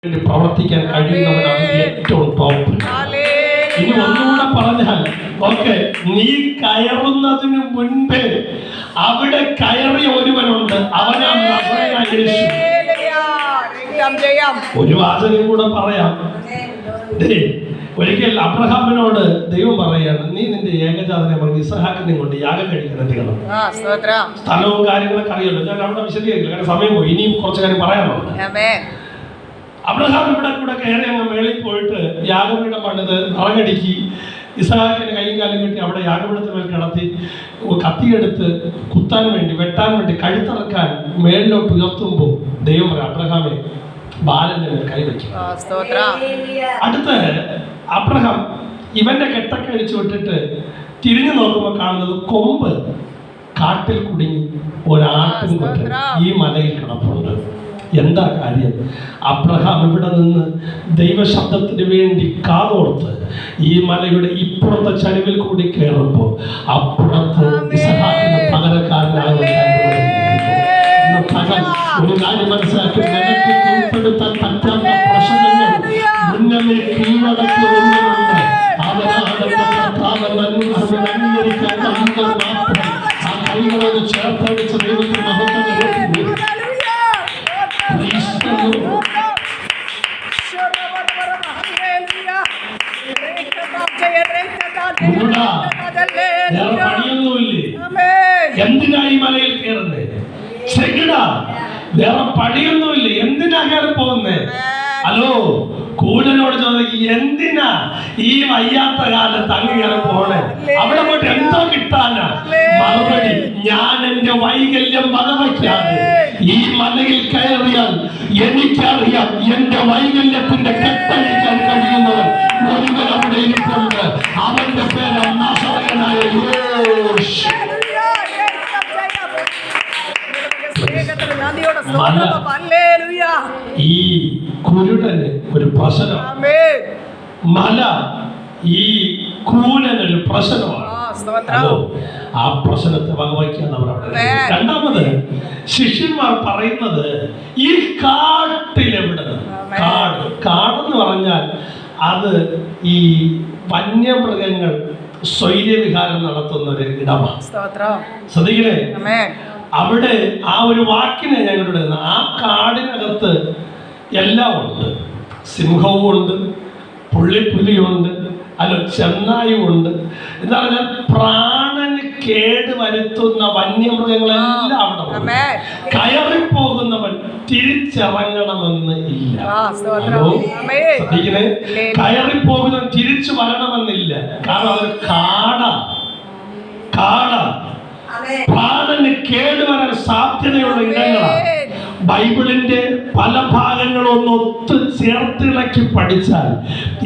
പ്രവർത്തിക്കാൻ കഴിയുന്നവനാണ് ഏറ്റവും ടോപ്പ്. ഇനി ഒന്നുകൂടെ പറഞ്ഞാൽ, ഓക്കെ, നീ കയറുന്നതിന് മുൻപേ അവിടെ കയറിയ ഒരുവനുണ്ട്, അവനാണ് നസറേയനായ യേശു. ഒരു വാചകം കൂടെ പറയാം. ഒരിക്കൽ അബ്രഹാമിനോട് ദൈവം പറയാണ്, നീ നിന്റെ ഏകജാതനെ പറഞ്ഞ് ഇസഹാക്കിനെ കൊണ്ട് യാഗം കഴിക്കാൻ എത്തിക്കണം. സ്ഥലവും കാര്യങ്ങളൊക്കെ അറിയല്ലോ, ഞാൻ അവിടെ വിശദീകരിക്കില്ല, കാരണം സമയം പോയി. ഇനിയും കുറച്ച് കാര്യം പറയാനുണ്ട്. അബ്രഹാം ഇവിടെ കൂടെ കയറി അങ്ങ് മേളിൽ പോയിട്ട് യാഗപീഠം പണിത് അറങ്ങടിക്കി ഇസഹാക്കിന്റെ കൈയും കാലും കെട്ടി അവിടെ യാഗപീഠത്തിന് മേൽ കിടത്തി കത്തിയെടുത്ത് കുത്താൻ വേണ്ടി വെട്ടാൻ വേണ്ടി കഴുത്തിറക്കാൻ മേളിലോട്ട് ഉയർത്തുമ്പോൾ ദൈവം പറയും, അബ്രഹാമെ ബാലന്റെ മേൽ കൈവയ്ക്കും. അടുത്ത് അബ്രഹാം ഇവന്റെ കെട്ടൊക്കെ അടിച്ചു വിട്ടിട്ട് തിരിഞ്ഞു നോക്കുമ്പോൾ കാണുന്നത് കൊമ്പ് കാട്ടിൽ കുടുങ്ങി ഒരാട്ടും കൊണ്ട് ഈ മലയിൽ കിടപ്പുണ്ട്. എന്താ കാര്യം? അബ്രഹാം ഇവിടെ നിന്ന് ദൈവശബ്ദത്തിന് വേണ്ടി കാതോർത്ത് ഈ മലയുടെ ഇപ്പുറത്തെ ചരിവിൽ കൂടി കയറുമ്പോൾ അപ്പുറത്ത് ഇസഹാക്കിന് പകരക്കാരനാകുന്ന ഒരു കാര്യം മനസ്സിലാക്കി, നിനക്ക് കീഴ്പ്പെടുത്താൻ പറ്റാത്ത പ്രശ്നങ്ങൾ മുന്നമേ കീഴടക്കി ഒന്നുണ്ട്. അംഗീകരിക്കാൻ കഴിയുന്നത് മാത്രം ആ കൈകളോട് ചേർത്തടിച്ച് ദൈവത്തിന് മഹത്വം നൽകുന്നു. എന്തിനാ ഈ മലയിൽ കയറുന്നേ? വേറെ പണിയൊന്നുമില്ല, എന്തിനാ കയറി പോകുന്നേ? ഹലോ, കൂടനോട് ചോദിക്കും, എന്തിനാ ഈ വയ്യാത്ത കാലത്ത് അങ്ങ് കയറി പോണേ? അവിടെ പോയിട്ട് എന്തോ കിട്ടാനാ? മറുപടി, ഞാൻ എന്റെ വൈകല്യം വകവയ്ക്കാതെ ഈ മലയിൽ കയറിയാൽ എനിക്കറിയാം എന്റെ വൈകല്യത്തിന്റെ കെട്ടഴിക്കാൻ കഴിയുന്നവൻ ഒരുവൻ അവിടെ ഇരിപ്പുണ്ട്. അവന്റെ പേര് നസറേയനായ യേശു. ഈ കുരുടന് ഒരു പ്രശ്നം, മല ഈ കൂനനൊരു പ്രശ്നമാണ്. ആ പ്രശ്നത്തെ വകവയ്ക്കാൻ അവർ അവിടെ. രണ്ടാമത് ശിഷ്യന്മാർ പറയുന്നത്, ഈ കാട്ടിലെവിടെ? കാടെന്ന് പറഞ്ഞാൽ അത് ഈ വന്യമൃഗങ്ങൾ സ്വൈര്യവിഹാരം നടത്തുന്ന ഒരു ഇടമാണ്. ശ്രദ്ധിക്കണേ, അവിടെ ആ ഒരു വാക്കിനെ ഞങ്ങളുടെ ആ കാടിനകത്ത് എല്ലാം ഉണ്ട്. സിംഹവും ഉണ്ട്, പുള്ളിപ്പുലിയുണ്ട്, അല്ല ചെന്നായും ഉണ്ട്. എന്താ പറഞ്ഞാൽ പ്രാണന് കേട് വരുത്തുന്ന വന്യമൃഗങ്ങളെല്ലാം അവിടെ. കയറിപ്പോകുന്നവൻ തിരിച്ചിറങ്ങണമെന്ന് ഇല്ല. ശ്രദ്ധിക്കണേ, കയറിപ്പോകുന്നവൻ തിരിച്ചു വരണമെന്നില്ല. കാരണം അത് കാട പ്രാണന് കേടുവരാൻ സാധ്യതയുള്ള ഇടങ്ങളാണ്. ബൈബിളിന്റെ പല ഭാഗങ്ങളൊന്ന് ഒത്ത് ചേർത്തിളക്കി പഠിച്ചാൽ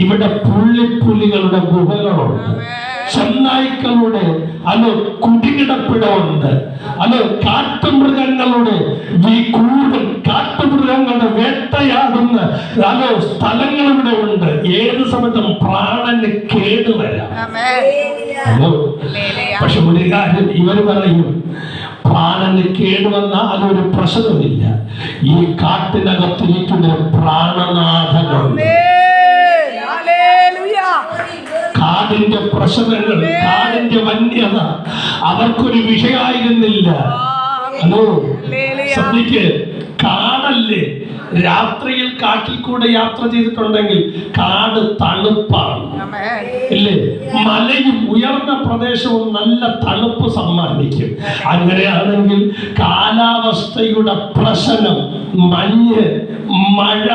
ഇവിടെ പുള്ളിപ്പുലികളുടെ ഗുഹകളുണ്ട്, ചെന്നായ്ക്കളുടെ കുടികിടപ്പിടമുണ്ട്, കാട്ടുമൃഗങ്ങളുടെ കാട്ടുമൃഗങ്ങളുടെ വേട്ടയാടുന്ന സ്ഥലങ്ങൾ ഇവിടെ ഉണ്ട്. ഏത് സമയത്തും പ്രാണന് കേടുവരാം. പക്ഷെ ഒരു കാര്യം ഇവർ പറയും, പ്രാണന് കേടുവന്നാൽ അതൊരു പ്രശ്നമില്ല. ഈ കാട്ടിനകത്തിരിക്കുന്ന പ്രാണനാഥനുണ്ട്. കാടിന്റെ പ്രശ്നങ്ങൾ, കാടിന്റെ വന്യത അവർക്കൊരു വിഷയമായിരുന്നില്ല. ഹലോ, ശ്രദ്ധിക്ക്, കാടല്ലേ? രാത്രിയിൽ കാട്ടിൽ കൂടെ യാത്ര ചെയ്തിട്ടുണ്ടെങ്കിൽ കാട് തണുപ്പാണ്, ഇല്ലേ? മലയും ഉയർന്ന പ്രദേശവും നല്ല തണുപ്പ് സമ്മാനിക്കും. അങ്ങനെയാണെങ്കിൽ കാലാവസ്ഥയുടെ പ്രശ്നം, മഞ്ഞ്, മഴ,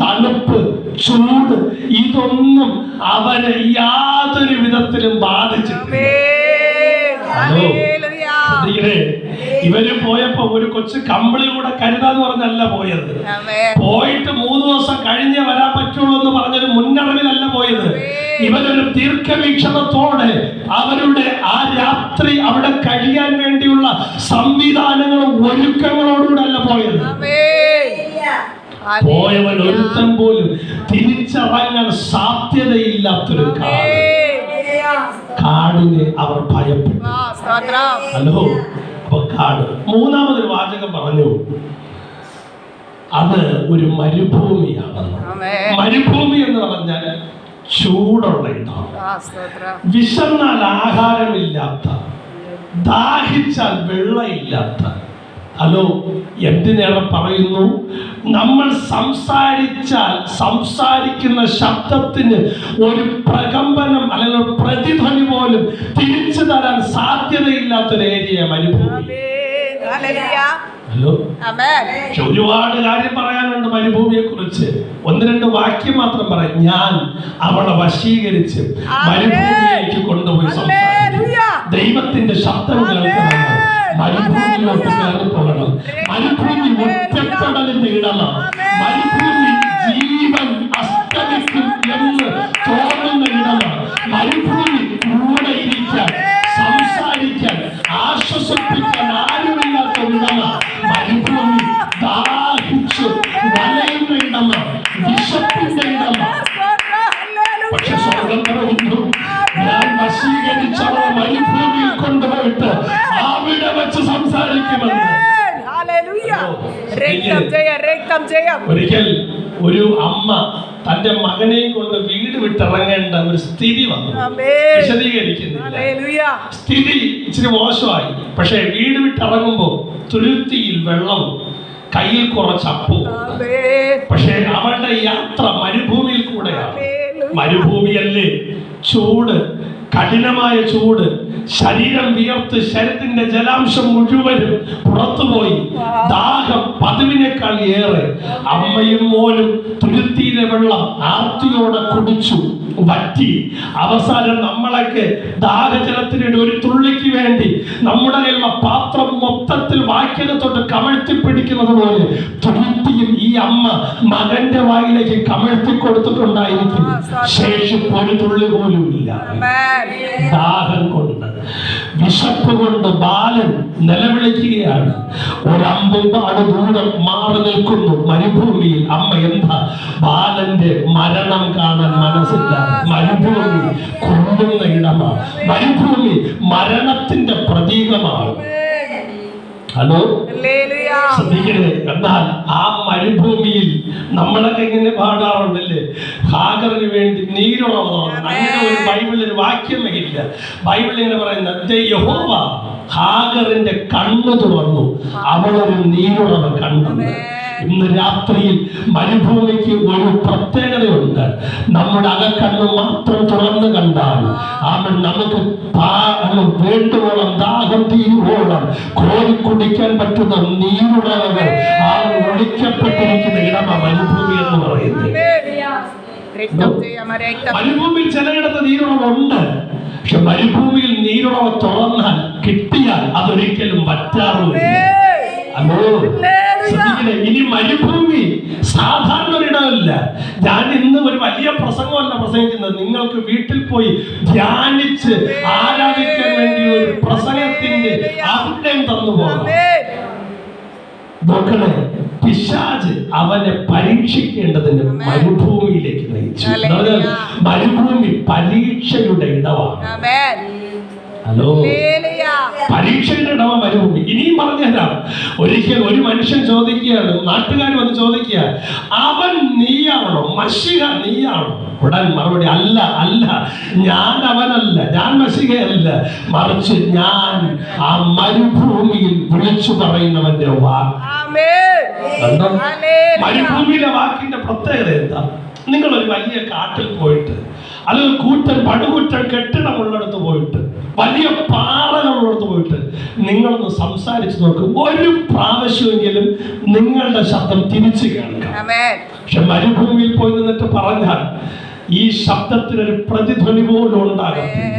തണുപ്പ്, ചൂട്, ഇതൊന്നും അവരെ യാതൊരു വിധത്തിലും ബാധിച്ചിട്ടില്ല. ഇവര് പോയപ്പോ ഒരു കൊച്ചു കമ്പിളി കൂടെ കരുതാന്ന് പറഞ്ഞല്ല പോയത്. പോയിട്ട് 3 ദിവസം കഴിഞ്ഞേ വരാൻ പറ്റുള്ളൂ എന്ന് പറഞ്ഞൊരു മുന്നറിവിലല്ല പോയത്. ഇവരൊരു ദീർഘവീക്ഷണത്തോടെ അവരുടെ ആ രാത്രി അവിടെ കഴിയാൻ വേണ്ടിയുള്ള സംവിധാനങ്ങളും ഒരുക്കങ്ങളോടുകൂടെ അല്ല പോയത്. പോയവൻ ഒരുത്തൻ പോലും തിരിച്ചറങ്ങാൻ സാധ്യതയില്ലാത്തൊരു കാടിനെ അവർ ഭയപ്പെട്ടു. ഹലോ, അപ്പൊ കാട്. മൂന്നാമതൊരു വാചകം പറഞ്ഞു, അത് ഒരു മരുഭൂമിയാണെന്ന്. മരുഭൂമി എന്ന് പറഞ്ഞാൽ ചൂടുള്ള ഇടം, വിശന്നാൽ ആഹാരമില്ലാത്ത, ദാഹിച്ചാൽ വെള്ളമില്ലാത്ത. ഹലോ, എന്തിനേറെ പറയുന്നു? നമ്മൾ സംസാരിക്കുന്ന ശബ്ദത്തിന് ഒരു പ്രകമ്പനം അല്ലെങ്കിൽ പ്രതിധ്വനി പോലും തിരിച്ചു തരാൻ സാധ്യതയില്ലാത്തൊരു ഏരിയ മരുഭൂമി. ഹലോ, പക്ഷെ ഒരുപാട് കാര്യം പറയാനുണ്ട് മരുഭൂമിയെ കുറിച്ച്. 1-2 വാക്യം മാത്രം പറയാം. ഞാൻ അവളെ വശീകരിച്ച് മരുഭൂമിയിലേക്ക് കൊണ്ടുപോയി സംസാരിക്കും. ദൈവത്തിന്റെ ശബ്ദം കേൾക്കണം. മരുഭൂമിയിലോട്ട് കയറി പോകണം. മരുഭൂമി ഒറ്റപ്പെടലിന്റെ ഇടമാണ്. മരുഭൂമി ജീവൻ അസ്തമിക്കും എന്ന് തോന്നുന്ന ഇടമാണ്. മരുഭൂമി കൂടെ ഇരിക്കാൻ, സംസാരിക്കാൻ, ആശ്വസിപ്പിക്കാൻ ആരുമില്ലാത്ത ഇടമാണ്. മരുഭൂമി ദാഹിച്ചു വലയുന്ന ഇടമാണ്, വിശപ്പിന്റെ ഇടമാണ്. പക്ഷെ സ്വർഗം പറയുന്നു, ഞാൻ വശീകരിച്ചവളെ മരുഭൂമിയിൽ കൊണ്ടുപോയിട്ട് അവിടെ വെച്ച് സംസാരിക്കുമെന്ന്. ഒരിക്കൽ ഒരു അമ്മ തന്റെ മകനെയും കൊണ്ട് വീട് വിട്ടിറങ്ങേണ്ട ഒരു സ്ഥിതി വന്നു. വിശദീകരിക്കുന്നില്ല. സ്ഥിതി ഇച്ചിരി മോശമായി. പക്ഷെ വീട് വിട്ടിറങ്ങുമ്പോ തുരുത്തിയിൽ വെള്ളവും കയ്യിൽ കുറച്ച് അപ്പവും. പക്ഷെ അവളുടെ യാത്ര മരുഭൂമിയിൽ കൂടെയാണ്. മരുഭൂമിയല്ലേ, ചൂട്, കഠിനമായ ചൂട്, ശരീരം വിയർത്ത് ശരീരത്തിന്റെ ജലാംശം മുഴുവനും പുറത്തുപോയി, ദാഹം പതിവിനേക്കാൾ ഏറെ. അമ്മയും മോനും തുരുത്തിയിലെ വെള്ളം ആർത്തിയോടെ കുടിച്ചു, വറ്റി. അവസാനം നമ്മളൊക്കെ ദാഹജലത്തിനിടെ ഒരു തുള്ളിക്ക് വേണ്ടി നമ്മുടെ കയ്യിലുള്ള പാത്രം മൊത്തത്തിൽ വായ്ക്കകത്തോട്ട് കമഴ്ത്തി പിടിക്കുന്നത് പോലെ തുരുത്തിയിൽ ഈ അമ്മ മകന്റെ വായിലേക്ക് കമഴ്ത്തി കൊടുത്തിട്ടുണ്ടായിരിക്കും. ശേഷിപ്പ് ഒരു തുള്ളി പോലും ഇല്ല. ദാഹം കൊണ്ട്, വിശപ്പ് കൊണ്ട് ബാലൻ നിലവിളിക്കുകയാണ്. ഒരമ്പുപാട് ദൂരം മാറി നിൽക്കുന്നു മരുഭൂമിയിൽ. അമ്മ എന്താ? ബാലന്റെ മരണം കാണാൻ മനസ്സില്ല. മരുഭൂമി കൊല്ലുന്ന ഇടമാണ്. മരുഭൂമി മരണത്തിന്റെ പ്രതീകമാണ്. ഹലോ, ശ്രദ്ധിക്കണേ. എന്നാൽ ആ മരുഭൂമിയിൽ നമ്മളൊക്കെ ഇങ്ങനെ പാടാറുണ്ടല്ലേ, ഹാഗറിന് വേണ്ടി നീരുറവ തുറന്നു. അങ്ങനെ ഒരു ബൈബിളിൽ വാക്യം ഇല്ല. ബൈബിൾ ഇങ്ങനെ പറയുന്നത്, യഹോവ ഹാഗറിന്റെ കണ്ണു തുറന്നു, അവളൊരു നീരുറവ കണ്ടു. ഇന്ന് രാത്രിയിൽ മരുഭൂമിക്ക് ഒരു പ്രത്യേകതയുണ്ട്. നമ്മുടെ അകക്കണ്ണ് മാത്രം തുറന്നു കണ്ടാൽ അവൻ നമുക്ക് വേണ്ടുവോളം, ദാഹം തീരുവോളം കോരി കുടിക്കാൻ പറ്റുന്ന നീരുറവകൾ ആ ഒഴിക്കപ്പെട്ടിരിക്കുന്ന ഇടമാണ് മരുഭൂമി എന്ന് പറയുന്നത്. മരുഭൂമിയിൽ ചിലയിടത്ത് നീരുറവ ഉണ്ട്. പക്ഷെ മരുഭൂമിയിൽ നീരുറവ തുറന്നാൽ, കിട്ടിയാൽ അതൊരിക്കലും പറ്റാറില്ല. ഇനി മരുഭൂമി സാധാരണ ഇടമല്ല. ഞാൻ ഇന്ന് ഒരു വലിയ പ്രസംഗമല്ല പ്രസംഗിക്കുന്നത്. നിങ്ങൾക്ക് വീട്ടിൽ പോയി ധ്യാനിച്ച് ആരാധിക്കാൻ വേണ്ടി ഒരു പ്രസംഗത്തിന്റെ ഔട്ട്ലൈൻ തന്നു പോകണം. നോക്കണേ, പിശാച് അവനെ പരീക്ഷിക്കേണ്ടതിന് മരുഭൂമിയിലേക്ക് നയിച്ചു. മരുഭൂമി പരീക്ഷയുടെ ഇടമാണ്. ഹലോ, പരീക്ഷയുടെ ഇടവ മരുഭൂമി. ഇനിയും പറഞ്ഞുതരാം. ഒരിക്കൽ ഒരു മനുഷ്യൻ ചോദിക്കുകയാണ്, നാട്ടുകാർ വന്ന് ചോദിക്കുക, അവൻ നീയാണോ, മശിഹ നീയാണോ? ഉടൻ മറുപടി, അല്ല അല്ല, ഞാൻ അവനല്ല, ഞാൻ മശിഹയല്ല, മറിച്ച് ഞാൻ ആ മരുഭൂമിയിൽ വിളിച്ചു പറയുന്നവന്റെ വാക്ക്. മരുഭൂമിയിലെ വാക്കിന്റെ പ്രത്യേകത എന്താ? നിങ്ങൾ ഒരു വലിയ കാട്ടിൽ പോയിട്ട്, അല്ലെങ്കിൽ കൂറ്റൻ പടുകൂറ്റൻ കെട്ടിടമുള്ളിടത്ത് പോയിട്ട്, വലിയ പാറകളുള്ളിടത്ത് പോയിട്ട് നിങ്ങളൊന്ന് സംസാരിച്ചു നോക്കും. ഒരു പ്രാവശ്യമെങ്കിലും നിങ്ങളുടെ ശബ്ദം തിരിച്ചു കേൾക്കാം. പക്ഷെ മരുഭൂമിയിൽ പോയി നിന്നിട്ട് പറഞ്ഞാൽ ഈ ശബ്ദത്തിനൊരു പ്രതിധ്വനി പോലും ഉണ്ടാകത്തില്ല.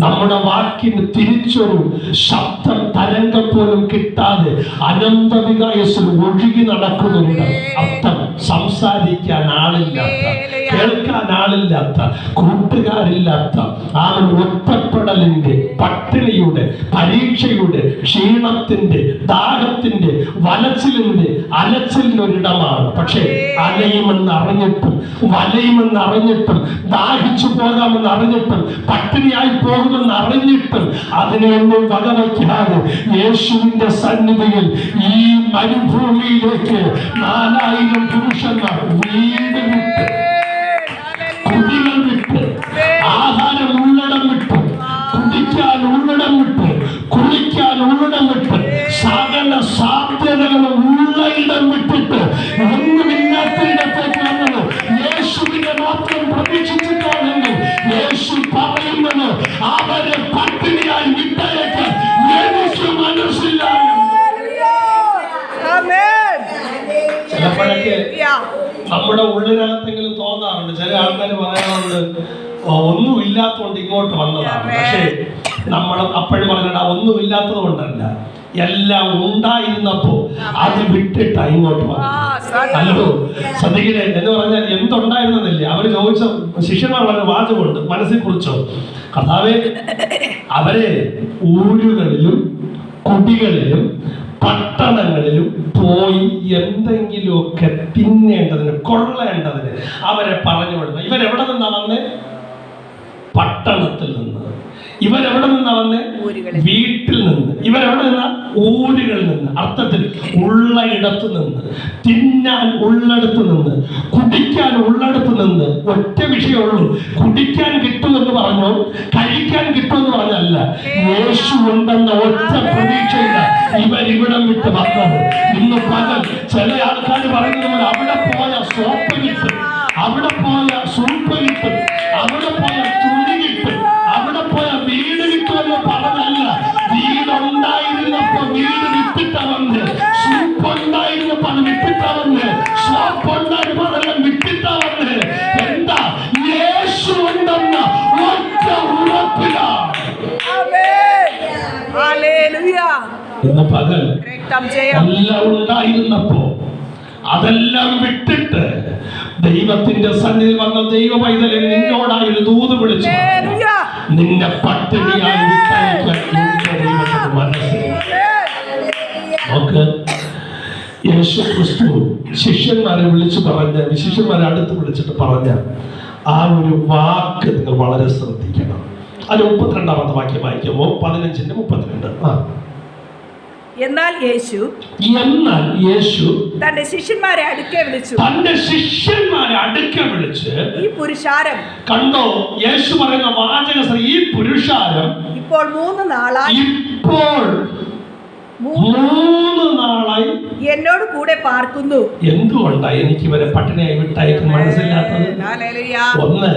നമ്മുടെ വാക്കിന് തിരിച്ചൊരു ശബ്ദം തരംഗം പോലും കിട്ടാതെ അനന്തവികായസിൽ ഒഴുകി നടക്കുന്നുണ്ട്. അർത്ഥം സംസാരിക്കാൻ ആളില്ലാത്ത, കേൾക്കാൻ ആളില്ലാത്ത, കൂട്ടുകാരില്ലാത്ത, അവൻ ഒറ്റപ്പെടലിന്റെ, പട്ടിണിയുടെ, പരീക്ഷയുടെ, ക്ഷീണത്തിന്റെ, ദാഹത്തിന്റെ, വലച്ചിലിന്റെ, അലച്ചിലിന്റെ ഒരിടമാണ്. പക്ഷേ അലയുമെന്ന് അറിഞ്ഞിട്ടും, വലയുമെന്ന് അറിഞ്ഞിട്ടും, ദാഹിച്ചു പോകാമെന്ന് അറിഞ്ഞിട്ടും, പട്ടിണിയായി പോകുമെന്ന് അറിഞ്ഞിട്ടും അതിനെയൊന്നും വകവയ്ക്കാതെ യേശുവിന്റെ സന്നിധിയിൽ ഈ മരുഭൂമിയിലേക്ക് 4000 പുരുഷന്മാർ വീട് വിട്ട്, കുടികൾ വിട്ട്, ആഹാരം ഉള്ളിടം വിട്ട്, കുടിക്കാൻ ഉള്ളിടം വിട്ട്, കുളിക്കാൻ ഉള്ളിടം വിട്ട്, സകല സാധ്യതകളും ഉള്ള ഇടം വിട്ടിട്ട് ഒന്നുമില്ലാത്ത ഇടത്തേക്ക് വന്നത് യേശുവിനെ മാത്രം പ്രതീക്ഷിച്ചിട്ടാണെങ്കിൽ യേശു പറയുന്നത് അവരെ പട്ടിണിയായി വിട്ടയക്കാൻ എനിക്ക് മനസ്സില്ല. ചിലപ്പോഴൊക്കെ നമ്മുടെ ഉള്ളിനകത്തെങ്കിലും തോന്നാറുണ്ട്, ചില ആൾക്കാർ പറയാറുണ്ട് ഒന്നുമില്ലാത്തതുകൊണ്ട് ഇങ്ങോട്ട് വന്നതാണ്. പക്ഷേ നമ്മൾ അപ്പോഴും പറഞ്ഞിട്ട് ഒന്നുമില്ലാത്തത് കൊണ്ടല്ല, എല്ലാം ഉണ്ടായിരുന്നപ്പോ അത് വിട്ടിട്ടാ ഇങ്ങോട്ട് വന്നു. അല്ലോ ശ്രദ്ധിക്കണേ എന്ന് പറഞ്ഞാൽ എന്തുണ്ടായിരുന്നില്ലേ? അവര് ചോദിച്ച ശിഷ്യന്മാർ പറഞ്ഞ വാചകമുണ്ട്, മനസ്സിൽ കുറിച്ചോ? കർത്താവേ, അവരെ ഊരുകളിലും കുടികളിലും പട്ടണങ്ങളിലും പോയി എന്തെങ്കിലുമൊക്കെ തിന്നേണ്ടതിന്, കൊള്ളേണ്ടതിന് അവരെ പറഞ്ഞു വിടുന്നു. ഇവരെവിടെ നിന്നാ വന്നേ? പട്ടണത്തിൽ നിന്ന്. ഇവരെവിടെ നിന്നാ വന്നേ? വീട്ടിൽ നിന്ന്. ഇവരെവിടെ നിന്നാ? ഊരുകളിൽ നിന്ന്. അർത്ഥത്തിൽ ഉള്ള ഇടത്ത് നിന്ന്, തിന്നാൻ ഉള്ളിടത്ത് നിന്ന്, കുടിക്കാൻ ഉള്ളിടത്ത് നിന്ന്. ഒറ്റ വിഷയമുള്ളൂ, കുടിക്കാൻ കിട്ടുമെന്ന് പറഞ്ഞോ കഴിക്കാൻ കിട്ടുമെന്ന് പറഞ്ഞല്ല, യേശു ഉണ്ടെന്ന ഒറ്റ പ്രതീക്ഷയില്ല ഇവരിവിടം വിട്ട് വന്നത്. ഇന്ന് പകൽ ചില ആൾക്കാർ പറയുന്നത് അവിടെ പോയ സോപ്പ് കിട്ടും, അവിടെ പോയ സൂപ്പ് കിട്ടും, അവിടെ പോയ തുണി കിട്ടും, അവിടെ പോയ വീട് കിട്ടുമെന്ന് പറഞ്ഞല്ല. വീടുണ്ടായിരുന്നപ്പോ വീട് വിട്ടിട്ടവന്ന്, സൂപ്പ് ഉണ്ടായിരുന്നപ്പോ അത് വിട്ടിട്ടവന്ന്, സോപ്പ് ഉണ്ടായിരുന്നപ്പോ അതെല്ലാം വിട്ടിട്ടവന്ന്. എന്താ? യേശു ഉണ്ടെന്ന ഒറ്റ ഉറപ്പിലാണ്. ഇന്ന് പകൽ എല്ലാം ഉണ്ടായിരുന്നപ്പോ അതെല്ലാം വിട്ടിട്ട് ദൈവത്തിന്റെ സന്നിധിയിൽ വന്ന ദൈവ പൈതലെ, നിന്നോടായി ഒരു ദൂത് വിളിച്ചു, നിന്നെ പട്ടിണിയായി വിട്ടയക്കാൻ മനസ്സിലാക്കി. യേശു ക്രിസ്തു ശിഷ്യന്മാരെ വിളിച്ചു പറഞ്ഞ, ശിഷ്യന്മാരെ അടുത്ത് വിളിച്ചിട്ട് പറഞ്ഞ ആ ഒരു വാക്ക് നിങ്ങൾ വളരെ ശ്രദ്ധിക്കണം. അത് 32-ാമത്തെ വാക്യം വായിക്കുമോ? 15:32. എന്നാൽ യേശു തന്റെ ശിഷ്യന്മാരെ അടുക്കെ വിളിച്ച് ഈ പുരുഷാരം കണ്ടോ? യേശു പറയുന്ന വാചക, ഈ പുരുഷാരം ഇപ്പോൾ 3 നാളായി എന്നോട് കൂടെ പാർക്കുന്നു. എന്തുകൊണ്ടാണ് എനിക്ക് ഇവരെ പട്ടിണിയായി വിട്ടയക്കാൻ മനസ്സിലാത്തത്? ഒന്ന്,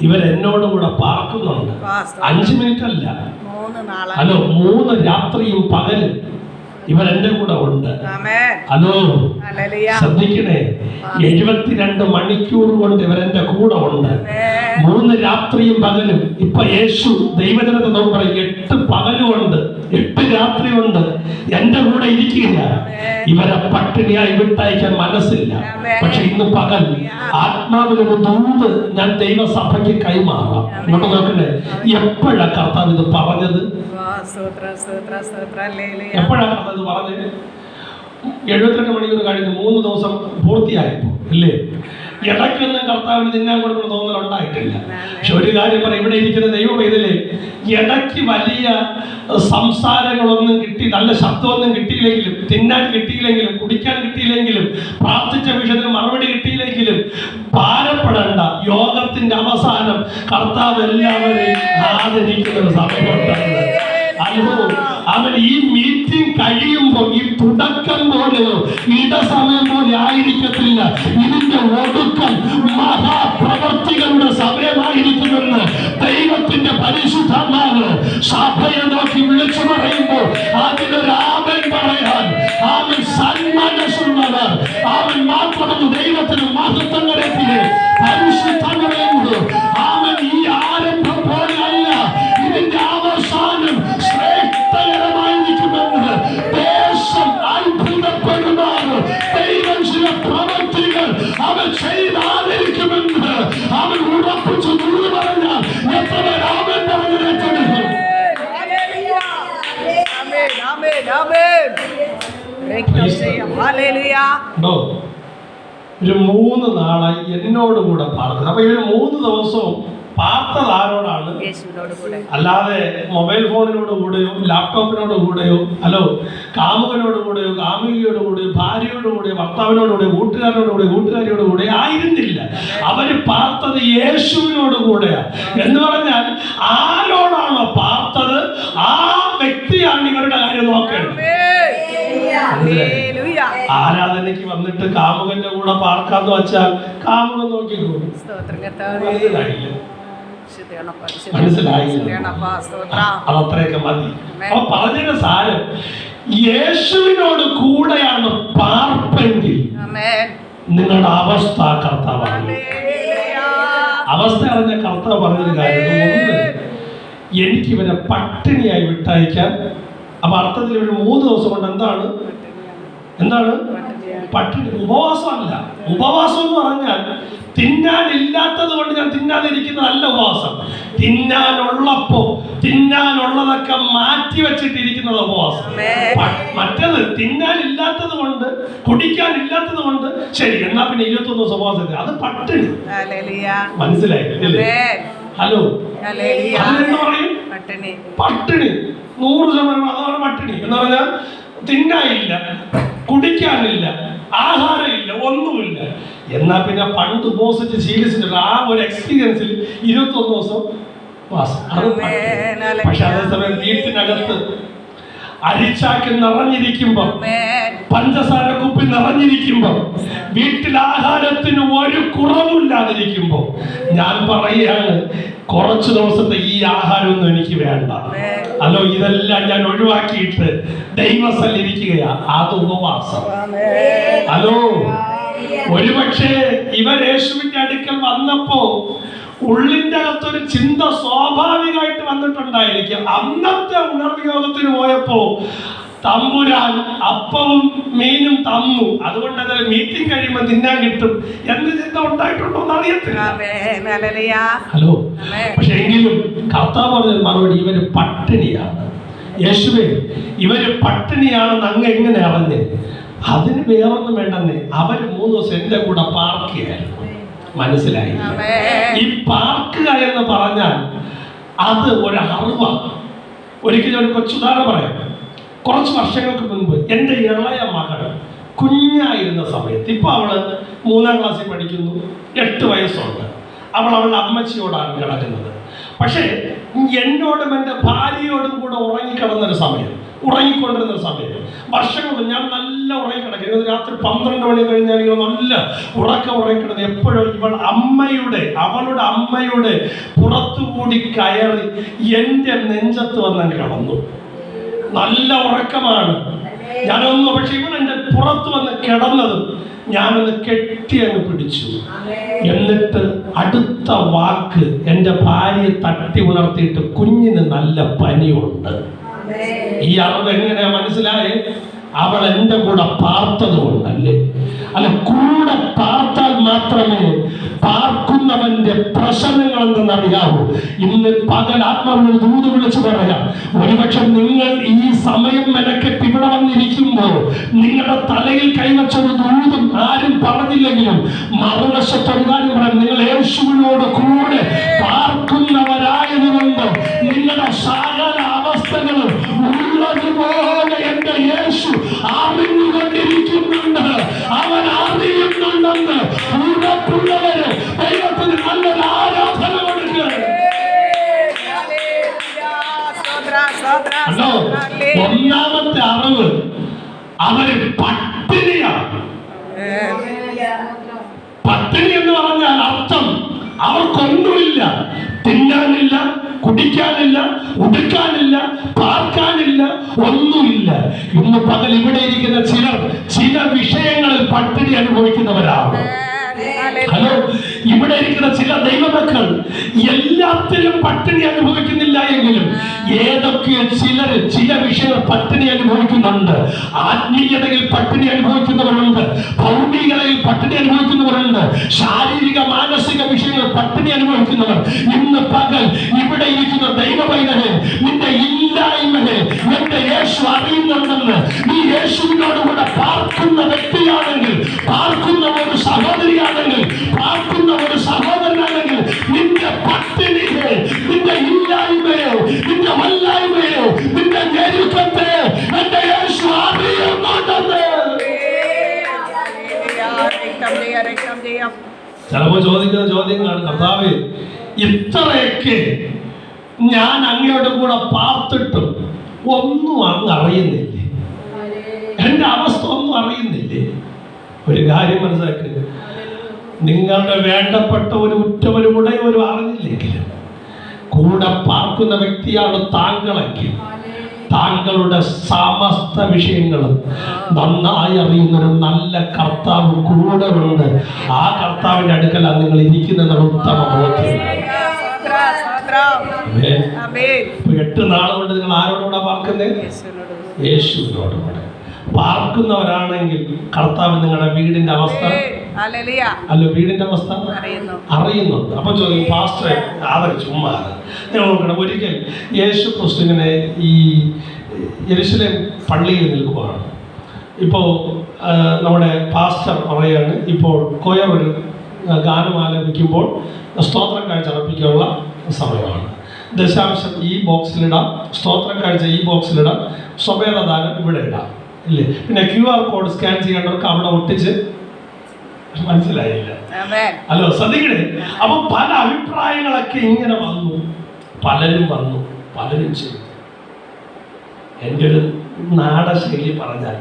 ഇവരെന്നോട് കൂടെ പാർക്കുന്നുണ്ട്. 5 മിനിറ്റ് അല്ല, 3 രാത്രിയും പകലും ഇവരെന്റെ കൂടെ ഉണ്ട്. ഹലോ, ശ്രദ്ധിക്കണേ, 72 മണിക്കൂർ കൊണ്ട് ഇവരെന്റെ കൂടെ ഉണ്ട്. 3 രാത്രിയും പകലും. ഇപ്പൊ യേശു ദൈവജനത്തെ നോക്കി പറയും, 8 പകലുണ്ട്, 8 രാത്രിയുണ്ട്, എന്റെ കൂടെ ഇരിക്കുക. ഇവരെ പട്ടിണിയായി വിട്ടയക്കാൻ മനസ്സില്ല. പക്ഷെ ഇന്ന് പകൽ ആത്മാവിനൊരു ദൂത് ഞാൻ ദൈവസഭയ്ക്ക് കൈമാറാം. ഇങ്ങോട്ട് നോക്കണേ, എപ്പോഴാ കർത്താവ് ഇത് പറഞ്ഞത്? എപ്പോഴാ കർത്താവ് ഇത് പറഞ്ഞത്? 72 മണിക്കൂർ കഴിഞ്ഞ് 3 ദിവസം പൂർത്തിയായപ്പോ ഇല്ലേ? ഇടയ്ക്കൊന്നും കർത്താവിന് തിന്നാൻ കൊടുക്കുന്ന തോന്നലുണ്ടായിട്ടില്ല. പക്ഷെ ഒരു കാര്യം പറയാം, ഇവിടെ ഇരിക്കുന്ന ദൈവം ഇതിലെ ഇടയ്ക്ക് വലിയ സംസാരങ്ങളൊന്നും കിട്ടി, നല്ല ശബ്ദമൊന്നും കിട്ടിയില്ലെങ്കിലും, തിന്നാൻ കിട്ടിയില്ലെങ്കിലും, കുടിക്കാൻ കിട്ടിയില്ലെങ്കിലും, പ്രാർത്ഥിച്ച വിഷയത്തിന് മറുപടി കിട്ടിയില്ലെങ്കിലും ഭാരപ്പെടേണ്ട. യോഗത്തിന്റെ അവസാനം കർത്താവ് എല്ലാവരെയും ആദരിക്കുന്ന ഒരു സമയമുണ്ടായിരുന്നു. അവൻ ഈ മീറ്റിംഗ് കഴിയുമ്പോൾ ഈ തുടക്കം പോലെയോ ഇടസമയം പോലെ ആയിരിക്കത്തില്ല. ഇതിന്റെ ഒടുക്കം മഹാപ്രവർത്തികളുടെ സമയമായിരിക്കുമെന്ന് ദൈവത്തിന്റെ പരിശുദ്ധാത്മാവ് സഭയെ നോക്കി വിളിച്ചു പറയുമ്പോൾ അതിനൊരു ആമേൻ പറയാൻ അവൻ സന്മനസ്സുള്ളവർ, അവൻ മാത്രമൊന്ന് ദൈവത്തിന് മഹത്വം കരത്തിലെ പരിശുദ്ധങ്ങളുണ്ട്. അവൻ ഈ ആരംഭം പോലെയല്ല, ഇതിന്റെ അവസാനം ശ്രേഷ്ഠകരമായിരിക്കുമെന്ന് ദേശം അത്ഭുതപ്പെടുമാറ് ദൈവം ചില പ്രവർത്തികൾ ചെയ്താതിരിക്കുമെന്ന് അവൻ ഉറപ്പിച്ചു ദൂത് പറഞ്ഞാൽ എത്ര പേർ ആമേൻ പറഞ്ഞു ഏറ്റെടുക്കും? ഒരു 3 നാളായി എന്നോട് കൂടെ പാർക്കുന്നത്. അപ്പൊ ഇവര് 3 ദിവസവും പാർത്തത് ആരോടാണ്? അല്ലാതെ മൊബൈൽ ഫോണിനോട് കൂടെയോ ലാപ്ടോപ്പിനോട് കൂടെയോ കാമുകനോട് കൂടെയോ കാമുകിയോട് കൂടെയോ ഭാര്യയോട് കൂടെയോ ഭർത്താവിനോട് കൂടെയോ കൂട്ടുകാരിയോട് കൂടെ ആയിരുന്നില്ല. അവര് പാർത്തത് യേശുവിനോട് കൂടെയാ. എന്ന് പറഞ്ഞാൽ ആരോടാണോ പാർത്തത് ആ വ്യക്തിയാണ് ഇവരുടെ കാര്യം നോക്കേണ്ടത്. ആരാധനയ്ക്ക് വന്നിട്ട് കാമുകന്റെ കൂടെ പാർക്കാന്ന് വെച്ചാൽ കാമുകൻ നോക്കിക്കോളും. മനസ്സിലായില്ല? അതത്രയൊക്കെ മതി. അപ്പൊ പറഞ്ഞതിന്റെ സാരം യേശുവിനോട് കൂടെയാണ് പാർപ്പെങ്കിൽ നിങ്ങളുടെ അവസ്ഥ കർത്താവാണ്. അവസ്ഥ അറിഞ്ഞ കർത്താവ് പറഞ്ഞൊരു കാര്യം, ഒന്ന്, എനിക്ക് ഇവരെ പട്ടിണിയായി വിട്ടയക്കാൻ. അപ്പൊ അർത്ഥത്തിൽ ഇവര് 3 ദിവസം കൊണ്ട് എന്താണ് പട്ടിണി. ഉപവാസമല്ല. ഉപവാസം എന്ന് പറഞ്ഞാൽ തിന്നാനില്ലാത്തത് കൊണ്ട് ഞാൻ തിന്നാതിരിക്കുന്നതല്ല ഉപവാസം. തിന്നാനുള്ളതൊക്കെ മാറ്റി വെച്ചിട്ടിരിക്കുന്നത് ഉപവാസം. മറ്റത് തിന്നാനില്ലാത്തത് കൊണ്ട് കുടിക്കാനില്ലാത്തത് കൊണ്ട് ശരി, എന്നാ പിന്നെ 21 ദിവസം ഉപവാസം, അത് പട്ടിണി. മനസ്സിലായില്ലേ? ഹലോ, അതെന്ത് പറയും? പട്ടിണി 100%. അതാണ് പട്ടിണി എന്ന് പറഞ്ഞാൽ തിന്നാനില്ല, കുടിക്കാനില്ല, ആഹാരമില്ല, ഒന്നുമില്ല. എന്നാ പിന്നെ പണ്ട് ഉപവസിച്ച് ശീലിച്ചിട്ടുണ്ട്. ആ ഒരു എക്സ്പീരിയൻസിൽ 21 ദിവസം വാസം, അത്. പക്ഷെ അതേസമയം വീട്ടിനകത്ത് അരിച്ചാക്ക് നിറഞ്ഞിരിക്കുമ്പോ, പഞ്ചസാര കുപ്പി നിറഞ്ഞിരിക്കുമ്പോ, വീട്ടിൽ ആഹാരത്തിന് ഒരു കുറവില്ലാതിരിക്കുമ്പോ ഞാൻ പറയുകയാണ്, കുറച്ചു ദിവസത്തെ ഈ ആഹാരമൊന്നും എനിക്ക് വേണ്ട. ഇതെല്ലാം ഞാൻ ഒഴിവാക്കിയിട്ട് ദൈവസല്ലിരിക്കുകയാ. അത് ഉപവാസം. ഒരുപക്ഷെ ഇവർ യേശുവിന്റെ അടുക്കൽ വന്നപ്പോ ഉള്ളിന്റെ അകത്തൊരു ചിന്ത സ്വാഭാവികമായിട്ട് വന്നിട്ടുണ്ടായിരിക്കും. അന്നത്തെ ഉണർവ് യോഗത്തിന് പോയപ്പോ തമ്പുരാൻ അപ്പവും മീനും തന്നു, അതുകൊണ്ട് അതൊരു മീറ്റിംഗ് കഴിയുമ്പോൾ തിന്നാൻ കിട്ടും എന്ന് ചിന്ത ഉണ്ടായിട്ടുണ്ടോ എന്ന് അറിയത്തില്ല. പക്ഷെ എങ്കിലും കർത്താവ് പറഞ്ഞ മറുപടി, ഇവര് പട്ടിണിയാണ്. യേശുവേ, ഇവര് പട്ടിണിയാണെന്ന് അങ്ങ് എങ്ങനെ അറിഞ്ഞേ? അതിന് വേറൊന്നും വേണ്ടെന്നേ, അവര് 3 ദിവസം എന്റെ കൂടെ പാർക്കുകയായിരുന്നു. മനസ്സിലായി? ഈ പാർക്കുക എന്ന് പറഞ്ഞാൽ അത് ഒരു അറിവാണ്. ഒരിക്കലും ഒരു കൊച്ചുദാഹരണം പറയാം. കുറച്ച് വർഷങ്ങൾക്ക് മുൻപ് എൻ്റെ ഇളയ മകൾ കുഞ്ഞായിരുന്ന സമയത്ത്, ഇപ്പൊ അവള് 3ാം ക്ലാസ്സിൽ പഠിക്കുന്നു, 8 വയസ്സുണ്ട്. അവളുടെ അമ്മച്ചിയോടാണ് കിടക്കുന്നത്. പക്ഷേ എന്നോടും എൻ്റെ ഭാര്യയോടും കൂടെ ഉറങ്ങിക്കൊണ്ടിരുന്ന സമയം വർഷങ്ങൾ ഞാൻ നല്ല ഉറങ്ങിക്കിടക്കുന്നത്. രാത്രി 12 മണി കഴിഞ്ഞാൽ നല്ല ഉറങ്ങിക്കിടന്നത്. എപ്പോഴും അവളുടെ അമ്മയുടെ പുറത്തുകൂടി കയറി എൻ്റെ നെഞ്ചത്ത് വന്ന് കിടന്നു. നല്ല ഉറക്കമാണ്. പക്ഷെ ഇവൻ എൻ്റെ പുറത്ത് വന്ന് കിടന്നതും ഞാനൊന്ന് കെട്ടി അങ്ങ് പിടിച്ചു. എന്നിട്ട് അടുത്ത വാക്ക് എൻ്റെ ഭാര്യയെ തട്ടി ഉണർത്തിയിട്ട്, കുഞ്ഞിന് നല്ല പനിയുണ്ട്. ഈ അറിവ് എങ്ങനെയാ മനസ്സിലായേ? അവൾ എൻ്റെ കൂടെ പാർത്തത് കൊണ്ടല്ലേ? കൂടെ പാർത്താൽ മാത്രമേ പാർക്കുന്നവന്റെ പ്രശ്നങ്ങൾ എന്തെന്നറിയാവൂ. ഇന്ന് പകൽ ആത്മാവിൽ ദൂത് വിളിച്ചു പറയാം. ഒരുപക്ഷെ നിങ്ങൾ ഈ സമയം മെനക്കെട്ട് ഇവിടെ വന്നിരിക്കുമ്പോൾ നിങ്ങളുടെ തലയിൽ കൈവച്ചൊരു ദൂതും ആരും പറഞ്ഞില്ലെങ്കിലും മറുവശത്തൊരു കാര്യം പറയാം. നിങ്ങൾ യേശുവിനോട് കൂടെ പാർക്കുന്നവരായതുകൊണ്ട് നിങ്ങളുടെ സകല അവസ്ഥകളും ഉള്ളതുപോലെ എന്റെ യേശു അറിഞ്ഞുകൊണ്ടിരിക്കുന്നുണ്ട്. അവൻ അറിയുന്നുണ്ടെന്ന് ഉറപ്പുള്ളവര് ദൈവത്തിന് നല്ലൊരു ആരാധന കൊടുക്കുക. ഒന്നാമത്തെ അറിവ്, അവര് പട്ടിണിയാണ്. പട്ടിണി എന്ന് പറഞ്ഞാൽ അർത്ഥം അവർക്കൊന്നുമില്ല. തിന്നാനില്ല, കുടിക്കാനില്ല, ഉടുക്കാനില്ല, പാർക്കാനില്ല, ഒന്നുമില്ല. ഇന്ന് പകൽ ഇവിടെ ഇരിക്കുന്ന ചില വിഷയങ്ങളിൽ പട്ടിണി അനുഭവിക്കുന്നവരാണ്. ഇവിടെ ഇരിക്കുന്ന ചില ദൈവമക്കൾ എല്ലാത്തിലും പട്ടിണി അനുഭവിക്കുന്നില്ല എങ്കിലും ഏതൊക്കെ ചില വിഷയങ്ങൾ പട്ടിണി അനുഭവിക്കുന്നുണ്ട്. ആത്മീയതയിൽ പട്ടിണി അനുഭവിക്കുന്നവരുണ്ട്, ഭൗമികതയിൽ പട്ടിണി അനുഭവിക്കുന്നവരുണ്ട്, ശാരീരിക മാനസിക വിഷയങ്ങൾ പട്ടിണി അനുഭവിക്കുന്നവർ. ഇന്ന് പകൽ ഇവിടെ ഇരിക്കുന്ന ദൈവപൈതനെ, നിന്റെ ഇല്ലായ്മയെ എന്റെ യേശു അറിയുന്നുണ്ടെന്ന്, നീ യേശുവിനോടുകൂടെ പാർക്കുന്ന വ്യക്തിയാണെങ്കിൽ, പാർക്കുന്ന ഒരു സഹോദരിയാണെങ്കിൽ, പാർക്കുന്ന ഒരു സഹോദരനാണെങ്കിൽ, നിന്റെ പട്ടിണിയെ, നിന്റെ ഇല്ലായ്മയോ, നിന്റെ വല്ലായ്മയോ, നിന്റെ ഞെരുക്കത്തെ എന്റെ യേശു അറിയുന്നുണ്ടെന്ന്. ചിലപ്പോ ചോദിക്കുന്ന ചോദ്യങ്ങളാണ്, കർത്താവേ ഇത്രയൊക്കെ ഞാൻ അങ്ങയോട് കൂടെ പാർത്തിട്ടും ഒന്നും അങ്ങ് അറിയുന്നില്ലേ, എന്റെ അവസ്ഥ ഒന്നും അറിയുന്നില്ലേ? ഒരു കാര്യം മനസ്സിലാക്കുക, നിങ്ങളുടെ വേണ്ടപ്പെട്ട ഒരു ഉറ്റവരും ഉടയവരും അറിഞ്ഞില്ലെങ്കിലും കൂടെ പാർക്കുന്ന വ്യക്തിയാണ് താങ്കളെങ്കിൽ താങ്കളുടെ സമസ്ത വിഷയങ്ങളും നന്നായി അറിയുന്നൊരു നല്ല കർത്താവ് കൂടെ ഉണ്ട്. ആ കർത്താവിന്റെ അടുക്കലാണ് നിങ്ങൾ ഇരിക്കുന്ന ഉത്തമ ബോധ്യം. 8 നാൾ കൊണ്ട് നിങ്ങൾ ആരോടുകൂടെ പാർക്കുന്നത്? യേശുവിനോടുകൂടെ പാർക്കുന്നവരാണെങ്കിൽ കർത്താവ് നിങ്ങളുടെ വീടിന്റെ അവസ്ഥ അല്ല, വീടിന്റെ അവസ്ഥ അറിയുന്നുണ്ട്. അപ്പൊ ചോദിക്കും, പാസ്റ്റർ അതൊക്കെ ചുമ്മാ നിങ്ങൾ നോക്കണം. ഒരിക്കൽ യേശു ക്രിസ്തുവിനെ ഈ യെരുശലേം പള്ളിയിൽ നിൽക്കുകയാണ്. ഇപ്പോൾ നമ്മുടെ പാസ്റ്റർ പറയാണ്, ഇപ്പോൾ കൊയർ ഒരു ഗാനം ആലപിക്കുമ്പോൾ സ്തോത്രം കാഴ്ച അർപ്പിക്കാനുള്ള സമയമാണ്. ദശാംശം ഈ ബോക്സിലിടാം, സ്തോത്രം കാഴ്ച ഈ ബോക്സിലിടാം, സ്വമേധദാനം ഇവിടെ ഇടാം, ഇല്ലേ? പിന്നെ QR കോഡ് സ്കാൻ ചെയ്യേണ്ടവർക്ക് അവിടെ ഒട്ടിച്ച്. മനസ്സിലായില്ല? ഹലോ, ശ്രദ്ധിക്കണേ. അപ്പൊ പല അഭിപ്രായങ്ങളൊക്കെ ഇങ്ങനെ വന്നു, പലരും വന്നു, പലരും ചെയ്തു. എൻ്റെ ഒരു നാടശൈലി പറഞ്ഞാൽ,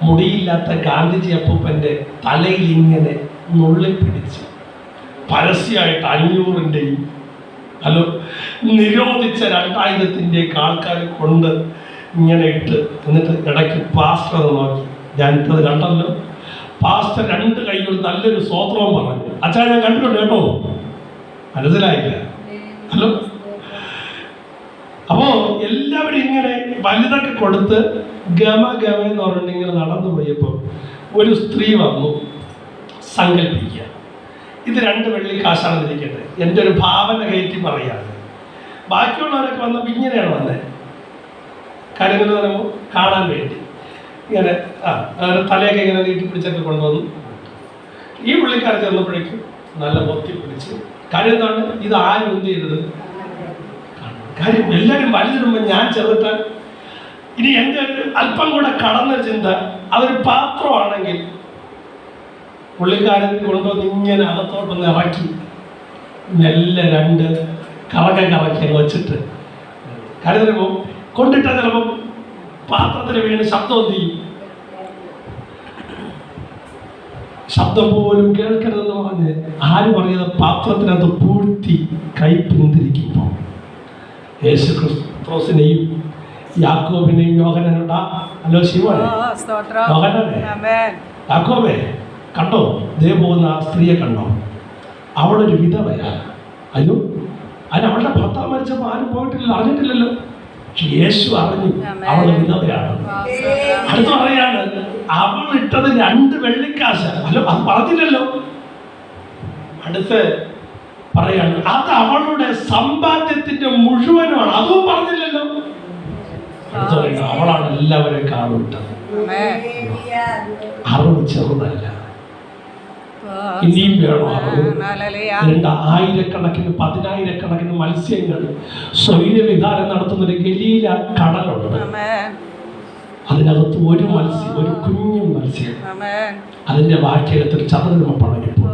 മുടിയില്ലാത്ത ഗാന്ധിജി അപ്പൂപ്പൻ്റെ തലയിൽ ഇങ്ങനെ നുള്ളിപ്പിടിച്ച് പരസ്യമായിട്ട് 500-ൻ്റെയും ഹലോ നിരോധിച്ച 2000-ൻ്റെയൊക്കെ ആൾക്കാർ കൊണ്ട് ഇങ്ങനെ ഇട്ട്, എന്നിട്ട് ഇടയ്ക്ക് പാസ്റ്റർ അത് നോക്കി, ഞാനിട്ടത് കണ്ടല്ലോ. പാസ്റ്റർ 2 കൈകൾ നല്ലൊരു സ്തോത്രവും പറഞ്ഞു. അച്ഛാ, ഞാൻ കണ്ടിട്ടുണ്ട് കേട്ടോ. മനസ്സിലായില്ല? ഹലോ. അപ്പോ എല്ലാവരും ഇങ്ങനെ വലുതൊക്കെ കൊടുത്ത് ഗമ എന്ന് പറഞ്ഞിട്ട് ഇങ്ങനെ നടന്നു പോയപ്പോൾ ഒരു സ്ത്രീ വന്നു. സങ്കല്പിക്കുക, ഇത് 2 വെള്ളിക്കാശാണ് ഇരിക്കട്ടെ, എൻ്റെ ഒരു ഭാവന കയറ്റി പറയാണ്. ബാക്കിയുള്ളവരൊക്കെ വന്നപ്പോൾ ഇങ്ങനെയാണ് വന്നത്. കാര്യങ്ങൾ പറയുമ്പോൾ കാണാൻ വേണ്ടി ഇങ്ങനെ തലയൊക്കെ ഇങ്ങനെ നീട്ടിപ്പിടിച്ചൊക്കെ കൊണ്ടുവന്നു. ഈ പുള്ളിക്കാരത്ത് വന്നപ്പോഴേക്കും നല്ല പൊത്തി പിടിച്ച്. കാര്യം എന്താണ്? ഇത് ആരും എന്ത് ചെയ്തത്? കാര്യം എല്ലാവരും വലുതിടുമ്പോൾ ഞാൻ ചെറുത്താൻ. ഇനി എൻ്റെ ഒരു അല്പം കൂടെ കടന്ന ചിന്ത, അതൊരു പാത്രമാണെങ്കിൽ പുള്ളിക്കാരൻ കൊണ്ടുവന്ന് ഇങ്ങനെ അകത്തോട്ടൊന്ന് ഇറക്കി മെല്ലെ 2 കറക്കി വെച്ചിട്ട്, കാര്യം തരുമ്പോൾ കൊണ്ടിട്ടാൽ ചിലപ്പോൾ പാത്രത്തിന് വീണ് ശബ്ദം എന്ത് ചെയ്യും? ശബ്ദം പോലും കേൾക്കരുതെന്ന് പറഞ്ഞ് ആര് പറഞ്ഞത്? പാത്രത്തിനകത്ത് പൂഴ്ത്തി കൈ പിന്തിരിക്കുമ്പോൾ യേശു ക്രിസ്തുവിനെയും യാക്കോബിനെയും യോഹന്നാനുണ്ടാ. ഹലോ ശിവനെ, യോഹന്നാനെ, യാക്കോബേ കണ്ടോ? ദേ പോകുന്ന ആ സ്ത്രീയെ കണ്ടോ? അവളൊരു വിധവയാണ്. അയ്യോ, അതിന് അവളുടെ ഭർത്താവ് മരിച്ചപ്പോൾ ആരും പോയിട്ടില്ല, അറിഞ്ഞിട്ടില്ലല്ലോ. യേശു അറിഞ്ഞു അവൾ വിധവയാണ്. അടുത്ത് പറയാണ്, അവൾ ഇട്ടത് 2 വെള്ളിക്കാശ. അല്ലോ, അത് പറഞ്ഞില്ലല്ലോ. അടുത്ത് പറയാണ്, അത് അവളുടെ സമ്പാദ്യത്തിന്റെ മുഴുവനാണ്. അതും പറഞ്ഞില്ലല്ലോ. അടുത്ത് പറയുന്നത്, അവളാണ് എല്ലാവരെയും കാണിട്ടത്. അറിവ് ചെറുതല്ല, ഇനിയും വേണം അറിവ്. 1000-കണക്കിന് 10,000-കണക്കിന് മത്സ്യങ്ങൾ സ്വൈരവിഹാരം നടത്തുന്നൊരു ഗലീല കടലുണ്ട്. അതിനകത്ത് ഒരു മത്സ്യം, ഒരു കുഞ്ഞു മത്സ്യം, അതിന്റെ വാക്യത്തിൽ ചതുരമ പണങ്ങിപ്പോ.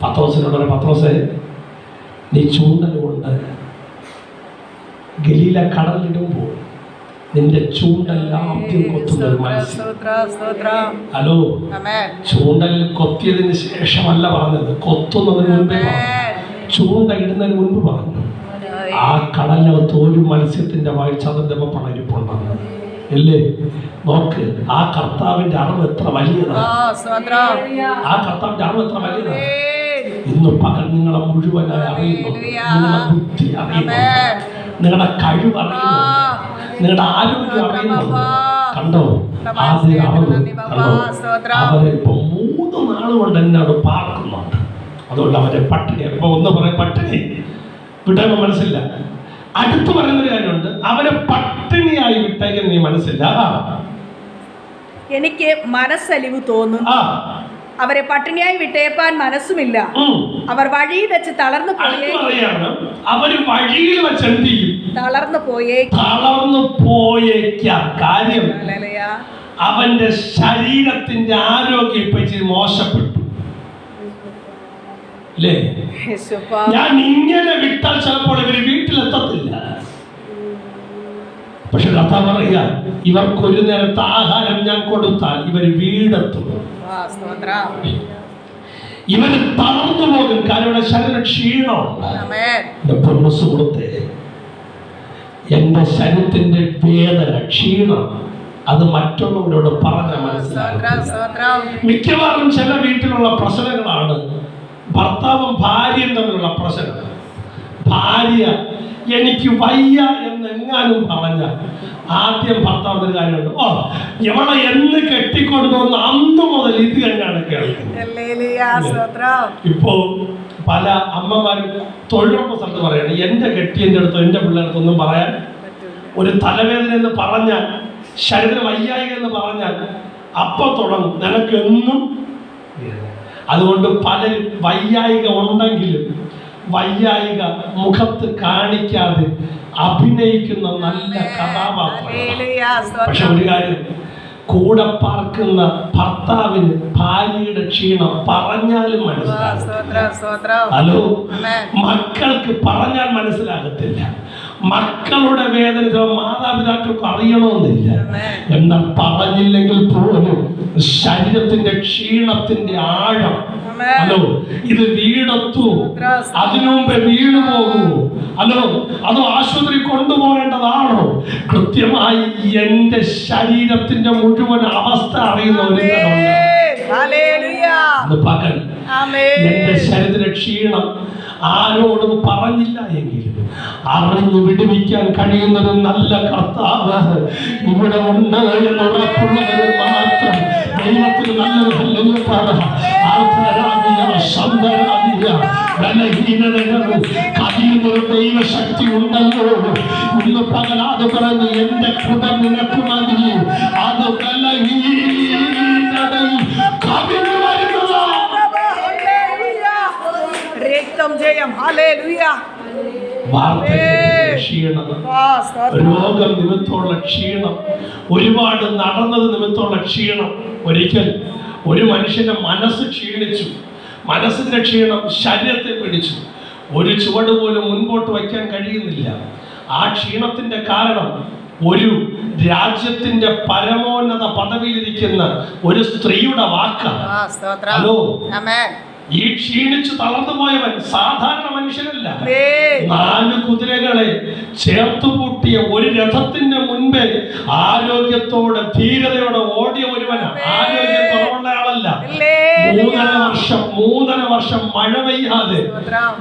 പത്രോസിനോട്, പത്രോസേ, നീ ചൂണ്ടൽ കൊണ്ട് ഗലീല കടലിടുമ്പോൾ നിന്റെ ചൂണ്ടൽ ആദ്യം കൊത്തുന്ന ഒരു മത്സ്യം. ഹലോ, ചൂണ്ടൽ കൊത്തിയതിന് ശേഷമല്ല പറഞ്ഞത്, കൊത്തുന്നതിന് മുൻപേ പറഞ്ഞു, ചൂണ്ട ഇടുന്നതിന് മുൻപ് പറഞ്ഞു. ആ കടലിനകത്ത് ഒരു മത്സ്യത്തിന്റെ വായിൽ ചതുരമ പണയിരിപ്പുണ്ടാകും. അല്ലേ? നോക്ക്, ആ കർത്താവിന്റെ അറിവ് എത്ര വലിയതാണ്. ആ കർത്താവിന്റെ അറിവ് എത്ര വലിയതാണ്. ഇന്ന് പകൽ നിങ്ങളെ മുഴുവനായി അറിയുന്നു, നിങ്ങളുടെ ബുദ്ധി അറിയുന്നു, നിങ്ങളുടെ കഴിവ് അറിയുന്നു, നിങ്ങളുടെ ആരോഗ്യം അറിയുന്നു. കണ്ടോ ആദ്യം കണ്ടോ അവരെ ഇപ്പൊ 3 നാൾ കൊണ്ട് എന്നോട് പാർക്കുന്നുണ്ട്. അതുകൊണ്ട് അവരെ പട്ടിണി ഇപ്പൊ ഒന്ന് പറയാം, പട്ടിണി വിട്ടാൽ മനസ്സില്ല. അടുത്ത് പറയുന്നൊരു കാര്യമുണ്ട്, അവരെ പട്ടിണിയായി വിട്ടേക്കാൻ നീ മനസ്സില്ല. എനിക്ക് മനസ്സലിവ് തോന്നും, അവരെ പട്ടിണിയായി വിട്ടേപ്പാൻ മനസ്സുമില്ല. അവർ വഴിയിൽ വെച്ച് തളർന്നു അവര് വഴിയിൽ വെച്ച് എന്ത് ചെയ്യും? തളർന്നു പോയേക്കാം. കാര്യം അവന്റെ ശരീരത്തിന്റെ ആരോഗ്യം ഇപ്പൊ ഇച്ചിരി മോശപ്പെട്ടു അല്ലേ? ഞാൻ ഇങ്ങനെ വിട്ടാൽ ചിലപ്പോൾ ഇവര് വീട്ടിലെത്തത്തില്ല. പക്ഷെ കഥ പറയാ, ഇവർക്കൊരു നേരത്തെ ആഹാരം ഞാൻ കൊടുത്താൽ ഇവർ വീടെത്തും. ഇവര് തളർന്നു പോകും. കാരണം ശരീര ക്ഷീണമുണ്ട്. സുഹൃത്തെ, എന്റെ ശരീരത്തിന്റെ വേദന, ക്ഷീണം അത് മറ്റുള്ളവരോട് പറഞ്ഞാൽ മനസ്സിലാകും. മിക്കവാറും ചില വീട്ടിലുള്ള പ്രശ്നങ്ങളാണ് ഭർത്താവും ഭാര്യയും തമ്മിലുള്ള പ്രശ്നം. ഭാര്യ എനിക്ക് വയ്യ എന്നെങ്ങാനും പറഞ്ഞ ആദ്യം ഭർത്താവിന്റെ കാര്യമുണ്ട്, ഓ എവളെ എന്ന് കെട്ടിക്കൊണ്ടുവന്ന് അന്ന് മുതൽ ഇത് തന്നെയാണ് കേൾക്കുന്നത്. ഇപ്പോ പല അമ്മമാരും തൊഴിലുറപ്പ് സ്ഥലത്ത് പറയണം, എന്റെ കെട്ടിയന്റെ അടുത്തോ എന്റെ പിള്ളേരുടെ അടുത്തൊന്നും പറയാൻ, ഒരു തലവേദന എന്ന് പറഞ്ഞാൽ, ശരീര വയ്യായിക എന്ന് പറഞ്ഞാൽ അപ്പൊ തുടങ്ങും നിനക്കെന്നും. അതുകൊണ്ട് പലരും വയ്യായിക ഉണ്ടെങ്കിലും വയ്യായിക മുഖത്ത് കാണിക്കാതെ അഭിനയിക്കുന്ന നല്ല കഥാപാത്രം. പക്ഷെ ഒരു കാര്യം, കൂടെ പാർക്കുന്ന ഭർത്താവിന് ഭാര്യയുടെ ക്ഷീണം പറഞ്ഞാലും മനസ്സിലാകും. ഹലോ, മക്കൾക്ക് പറഞ്ഞാൽ മനസ്സിലാകത്തില്ല. മക്കളുടെ വേദന മാതാപിതാക്കൾക്ക് അറിയണമെന്നില്ല. എന്നാൽ പറഞ്ഞില്ലെങ്കിൽ പോലും ശരീരത്തിന്റെ ക്ഷീണത്തിന്റെ ആഴം, ഹലോ, ഇത് വീടെത്തൂ, അതിനുമുമ്പേ വീണു പോകൂ, ഹലോ, അതോ ആശുപത്രി കൊണ്ടുപോകേണ്ടതാണോ? കൃത്യമായി എന്റെ ശരീരത്തിന്റെ മുഴുവൻ അവസ്ഥ അറിയുന്ന ഒരുത്തനുണ്ട്. പകൽ എന്റെ ശരീരത്തിന്റെ ക്ഷീണം ആരോടും പറഞ്ഞില്ല എങ്കിലും അറിഞ്ഞു വിടുവിക്കാൻ കഴിയുന്നത് നല്ല കർത്താവ് ഇവിടെ ഉണ്ട് എന്ന് ഉറപ്പുള്ളവർ മാത്രം ദൈവത്തിന് നല്ലൊരു ബലഹീനതകളും കതിയുന്നൊരു ദൈവശക്തി ഉണ്ടല്ലോ. ഇന്ന് പകലാതെ പറഞ്ഞ് എന്റെ കൃപ നിനക്ക് മതി. അത് ബലഹീനതയിൽ കവിഞ്ഞു രോഗം നിമിത്തമുള്ള ക്ഷീണം, ഒരുപാട് നടന്നത് നിമിത്തമുള്ള ക്ഷീണം. ഒരിക്കൽ ഒരു മനുഷ്യന്റെ മനസ്സ് ക്ഷീണിച്ചു. മനസ്സിന്റെ ക്ഷീണം ശരീരത്തെ പിടിച്ചു. ഒരു ചുവട് പോലും മുൻപോട്ട് വയ്ക്കാൻ കഴിയുന്നില്ല. ആ ക്ഷീണത്തിന്റെ കാരണം ഒരു രാജ്യത്തിന്റെ പരമോന്നത പദവിയിലിരിക്കുന്ന ഒരു സ്ത്രീയുടെ വാക്കാണ്. ഹലോ, ഈ ക്ഷീണിച്ചു തളർന്നു പോയവൻ സാധാരണ മനുഷ്യനല്ല. 4 കുതിരകളെ ചേർത്തുകൂട്ടിയ ഒരു രഥത്തിന്റെ മുൻപേ ആരോഗ്യത്തോടെ ധീരതയോടെ ഓടിയ ഒരുവനാണ്. ആരോഗ്യം കുറവുള്ള ആളല്ല. 3.5 വർഷം മഴ പെയ്യാതെ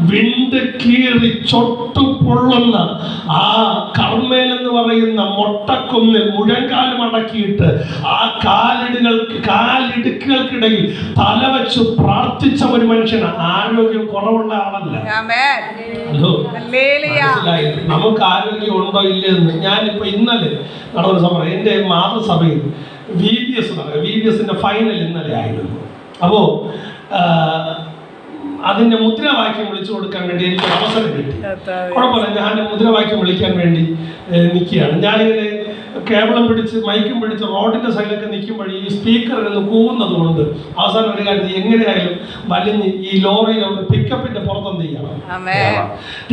വിണ്ട് കീറി ചൊട്ടു പൊള്ളുന്ന ആ കർമ്മേൽ എന്ന് പറയുന്ന മൊട്ടക്കുന്നിൽ മുഴങ്കാലും അടക്കിയിട്ട് ആ കാലിടുക്കുകൾക്കിടയിൽ തലവെച്ച് പ്രാർത്ഥിച്ച ഒരു മനുഷ്യന്. ആരോഗ്യം കുറവുള്ള ആളല്ല. നമുക്ക് ആരോഗ്യം ഉണ്ടോ ഇല്ലെന്ന് ഞാനിപ്പോ ഇന്നലെ നടന്ന സമയം എന്റെ മാതൃസഭയിൽ VBS ഫൈനൽ ഇന്നലെ ആയിരുന്നു. അപ്പോ അതിന്റെ മുദ്രാവാക്യം വിളിച്ചു കൊടുക്കാൻ വേണ്ടി എനിക്ക് അവസരം കിട്ടി. കുഴപ്പമില്ല, ഞാൻ മുദ്രാവാക്യം വിളിക്കാൻ വേണ്ടി നിൽക്കുകയാണ്. ഞാനിങ്ങനെ കേബിളും പിടിച്ച് മൈക്കും പിടിച്ച് റോഡിന്റെ സൈഡിലൊക്കെ നിൽക്കുമ്പോൾ ഈ സ്പീക്കർ നിന്ന് കൂവുന്നത് കൊണ്ട് അവസാനം ഒരു കാര്യം എങ്ങനെയായാലും വലിഞ്ഞ് ഈ ലോറിയിലുള്ള പിക്കപ്പിന്റെ പുറത്തെന്ത് ചെയ്യണം.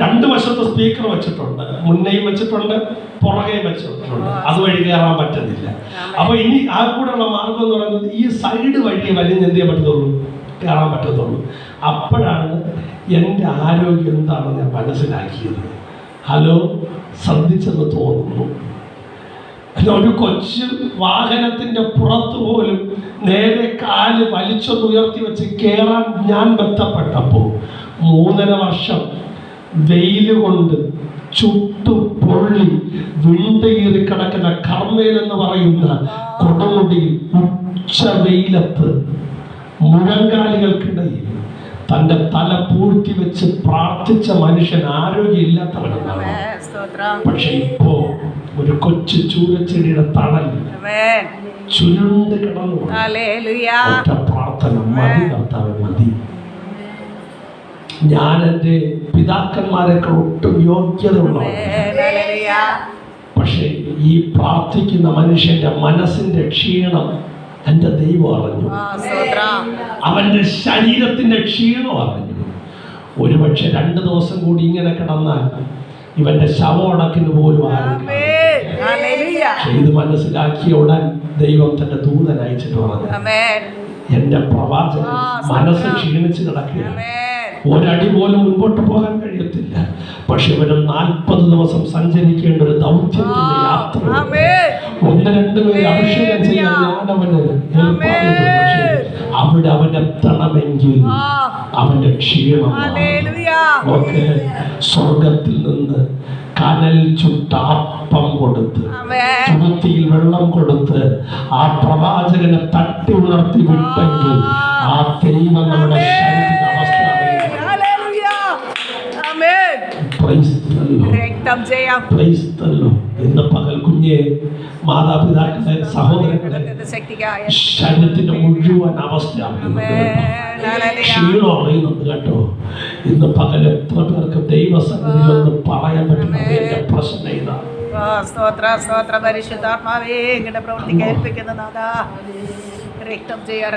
2 വശത്ത് സ്പീക്കർ വെച്ചിട്ടുണ്ട്, മുന്നേയും വെച്ചിട്ടുണ്ട്, പുറകെയും വെച്ചിട്ടുണ്ട്. അതുവഴി കയറാൻ പറ്റുന്നില്ല. അപ്പൊ ഇനി ആ കൂടെയുള്ള മാർഗം എന്ന് പറയുന്നത് ഈ സൈഡ് വഴി വലിഞ്ഞ് എന്ത് ചെയ്യാൻ പറ്റത്തുള്ളൂ, കയറാൻ പറ്റത്തുള്ളൂ. അപ്പോഴാണ് എൻ്റെ ആരോഗ്യം എന്താണെന്ന് ഞാൻ മനസ്സിലാക്കിയത്. ഹലോ, ശ്രദ്ധിച്ചെന്ന് തോന്നുന്നു. ഒരു കൊച്ചു വാഹനത്തിന്റെ പുറത്ത് പോലും നേരെ കാല് വലിച്ചൊന്നുയർത്തി വെച്ച് കയറാൻ ഞാൻ ബന്ധപ്പെട്ടപ്പോൾ 3.5 വർഷം വെയിൽ കൊണ്ട് ചുട്ടു പൊള്ളി വിണ്ടകീറി കിടക്കുന്ന കർമ്മേൽ എന്ന് പറയുന്ന കൊടുമുടി ഉച്ച വെയിലത്ത് മുഴങ്കാലുകൾക്കിടയിൽ തന്റെ തല പൂഴ്ത്തി വെച്ച് പ്രാർത്ഥിച്ച മനുഷ്യൻ ആരോഗ്യമില്ലാത്തവനാണ്. പക്ഷെ ഇപ്പോ ഒരു കൊച്ചു ചൂരച്ചെടിയുടെ തണൽ ചുരുണ്ട് കിടന്നു. ഒറ്റ പ്രാർത്ഥന മതി കർത്താവേ, മതി. ഞാൻ എൻ്റെ പിതാക്കന്മാരെക്കാൾ ഒട്ടും യോഗ്യതയുള്ളവൻ. പക്ഷെ ഈ പ്രാർത്ഥിക്കുന്ന മനുഷ്യന്റെ മനസ്സിന്റെ ക്ഷീണം എൻ്റെ ദൈവം അറിഞ്ഞു. അവന്റെ ശരീരത്തിന്റെ ക്ഷീണം അറിഞ്ഞു. ഒരുപക്ഷെ 2 ദിവസം കൂടി ഇങ്ങനെ കിടന്നാൽ ഇവന്റെ ശവമടക്കിന് പോലും ആരും. ഇത് മനസ്സിലാക്കിയ ഉടൻ ദൈവം തന്റെ ദൂതൻ അയച്ചിട്ട് പറഞ്ഞു, എന്റെ പ്രവാചകൻ മനസ്സ് ക്ഷീണിച്ച് കിടക്കുകയാണ്, ഒരടി പോലും മുൻപോട്ട് പോകാൻ കഴിയത്തില്ല. പക്ഷെ ഇവരും 40 ദിവസം സഞ്ചരിക്കേണ്ട ഒരു ദൗത്യത്തിന്റെ യാത്ര. 1-2 പേരെ അഭിഷേകം ചെയ്യാൻ ഞാൻ അവന് ഏർപ്പാടുണ്ട്. പക്ഷേ അവിടെ അവനെത്തണമെങ്കിൽ അവന്റെ ക്ഷീണം ഒക്കെ സ്വർഗത്തിൽ നിന്ന് കനൽ ചുട്ട അപ്പം കൊടുത്ത് തുരുത്തിയിൽ വെള്ളം കൊടുത്ത് ആ പ്രവാചകനെ തട്ടി ഉണർത്തി വിട്ടെങ്കിൽ ആ ദൈവം നമ്മുടെ ശരീരത്തിന്റെ അവസ്ഥ ഇന്ന് പകൽ കുഞ്ഞെ മാതാപിതാക്കളെ സഹോദരങ്ങളെ ശരീരത്തിന്റെ മുഴുവൻ അവസ്ഥയാണ് ക്ഷീണം അറിയുന്നുണ്ട് കേട്ടോ. ഇന്ന് പകൽ എത്ര പേർക്ക് ദൈവസന്നിധിയിൽ ഒന്ന് പറയാൻ പറ്റുന്നത് എന്റെ പ്രശ്നം ഇതാണ്. പരിശുദ്ധാത്മാവേ ഇങ്ങനെ പ്രവൃത്തി കേൾപ്പിക്കുന്ന നാഥാ, രക്തം ചെയ്യാ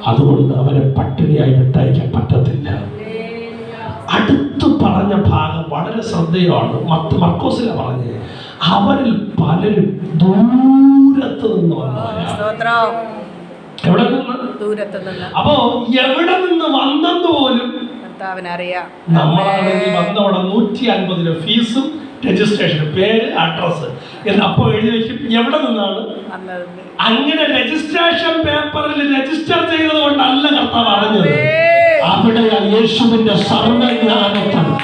അതുകൊണ്ട് അവരെ പട്ടിണിയായി വിട്ടയക്കാൻ പറ്റത്തില്ല. അടുത്ത് പറഞ്ഞ ഭാഗം വളരെ ശ്രദ്ധേയമാണ്. മർക്കോസിലെ പറഞ്ഞ് അവരിൽ പലരും ദൂരത്ത് നിന്ന് വന്നവരാണ്. എവിടെ നിന്ന്? ദൂരത്ത് നിന്ന്. അപ്പോ എവിടെ നിന്ന് വന്നെന്ന് പോലും അറിയാം. നമ്മളാണെങ്കിൽ വന്നവിടെ 150 ഫീസും രജിസ്ട്രേഷൻ, പേര്, അഡ്രസ് എന്ന് അപ്പോൾ എഴുതി വെക്കും എവിടെ നിന്നാണ്. അങ്ങനെ രജിസ്ട്രേഷൻ പേപ്പറിൽ രജിസ്റ്റർ ചെയ്തത് കൊണ്ടല്ല കർത്താവ് അറിഞ്ഞത്. അവിടെ യേശുവിന്റെ സർവ്വജ്ഞാനത്തിൽ